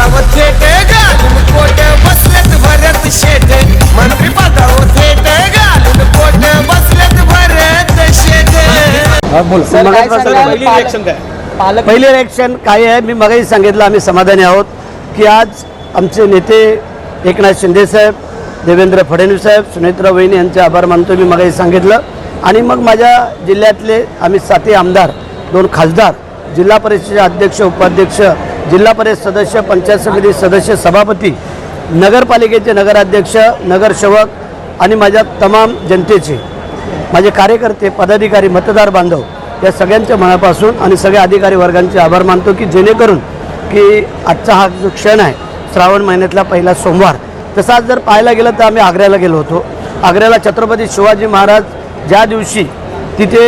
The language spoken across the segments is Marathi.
पदावर थेट घालून पोट बसलेत भरत शेठ मंत्री पदावर थेट घालून पोट बसलेत भरत शेठ सर, काय मगाच सांगाल? पहिली रिएक्शन काय? पहिली रिएक्शन काय आहे, मी मगाही सांगितलं आम्ही समाधानी आहोत की आज आमचे नेते एकनाथ शिंदे साहेब, देवेंद्र फडणवीस साहेब, सुनेत्रा वहिनी यांचे आभार मानतो मी मगाही सांगितलं. आणि मग माझ्या जिल्ह्यातले आम्ही 7 आमदार, 2 खासदार, जिल्हा परिषदेचे अध्यक्ष, उपाध्यक्ष, जिल्हा परिषद सदस्य, पंचायत समिती सदस्य, सभापती, नगरपालिकेचे नगराध्यक्ष, नगरसेवक आणि माझ्या तमाम जनतेचे, माझे कार्यकर्ते, पदाधिकारी, मतदार बांधव या सगळ्यांच्या मनापासून आणि सगळ्या अधिकारी वर्गांचे आभार मानतो की जेणेकरून की आजचा हा जो क्षण आहे श्रावण महिन्यातला पहिला सोमवार. तसाच जर पाहायला गेलं तर आम्ही आग्र्याला गेलो होतो. आग्र्याला छत्रपती शिवाजी महाराज ज्या दिवशी तिथे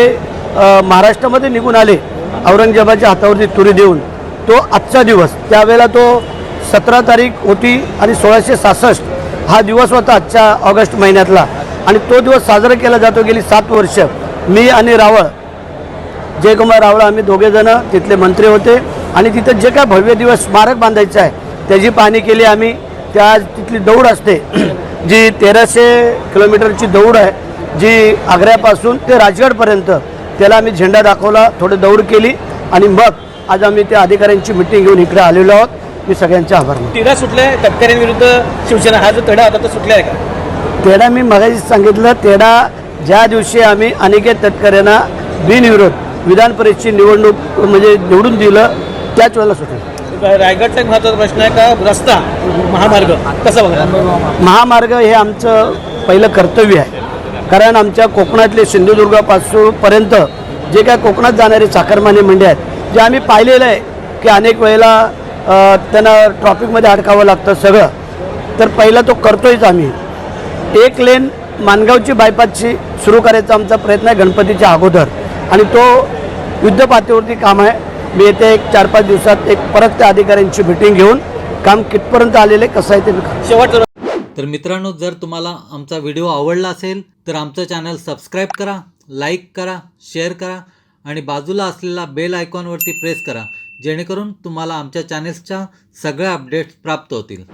महाराष्ट्रामध्ये निघून आले औरंगजेबाच्या हातावरती तुरी देऊन, तो आजचा दिवस, त्यावेळेला तो 17 तारीख होती आणि 1666 हा दिवस होता आजच्या ऑगस्ट महिन्यातला. आणि तो दिवस साजरा केला जातो. गेली 7 वर्ष मी आणि रावळ, जयकुमार रावळ, आम्ही दोघेजणं तिथले मंत्री होते आणि तिथं जे काय भव्य दिवस स्मारक बांधायचं आहे त्याची पाहणी केली आम्ही. त्या तिथली दौड असते जी 1300 किलोमीटरची दौड आहे, जी आग्र्यापासून ते राजगडपर्यंत, त्याला आम्ही झेंडा दाखवला, थोडी दौड केली आणि मग आज आम्ही त्या अधिकाऱ्यांची मिटिंग घेऊन इकडे आलेलो आहोत. मी सगळ्यांचे आभार मानतो. तिढा सुटले तटकऱ्यांविरुद्ध शिवसेना, हा जो तिढा होता तो सुटला आहे का? तेढा मी मगाशी सांगितलं, तेढा ज्या दिवशी आम्ही अनिकेत तटकरेंना बिनविरोध विधान परिषदेची निवडणूक म्हणजे निवडून दिलं त्याच वेळेला सुटेल. रायगडचा एक महत्त्वाचा प्रश्न आहे का, रस्ता, महामार्ग कसा बघा? महामार्ग हे आमचं पहिलं कर्तव्य आहे. कारण आमच्या कोकणातले सिंधुदुर्गापासून पर्यंत जे काय कोकणात जाणारे चाकरमानी मंडळी आहेत, जे आम्ही पाहिलेलं आहे की अनेक वेळेला त्यांना ट्रॉफिकमध्ये अडकावं लागतं सगळं, तर पहिला तो करतोयच आम्ही. 1 लेन मानगावची बायपासची सुरू करायचा आमचा प्रयत्न आहे गणपतीच्या अगोदर आणि तो युद्धपातळीवरती काम आहे. मी येते 4-5 दिवसात परत त्या अधिकाऱ्यांची मीटिंग घेऊन काम कितपर्यंत आलेले कसं आहे ते शेवटचं. तर मित्रांनो, जर तुम्हाला आमचा व्हिडिओ आवडला असेल तर आमचं चॅनल सबस्क्राईब करा, लाईक करा, शेअर करा आणि बाजूला असलेला बेल आयकॉनवरती प्रेस करा, जेणेकरून तुम्हाला आमच्या चॅनल्सच्या सगळ्या अपडेट्स प्राप्त होतील.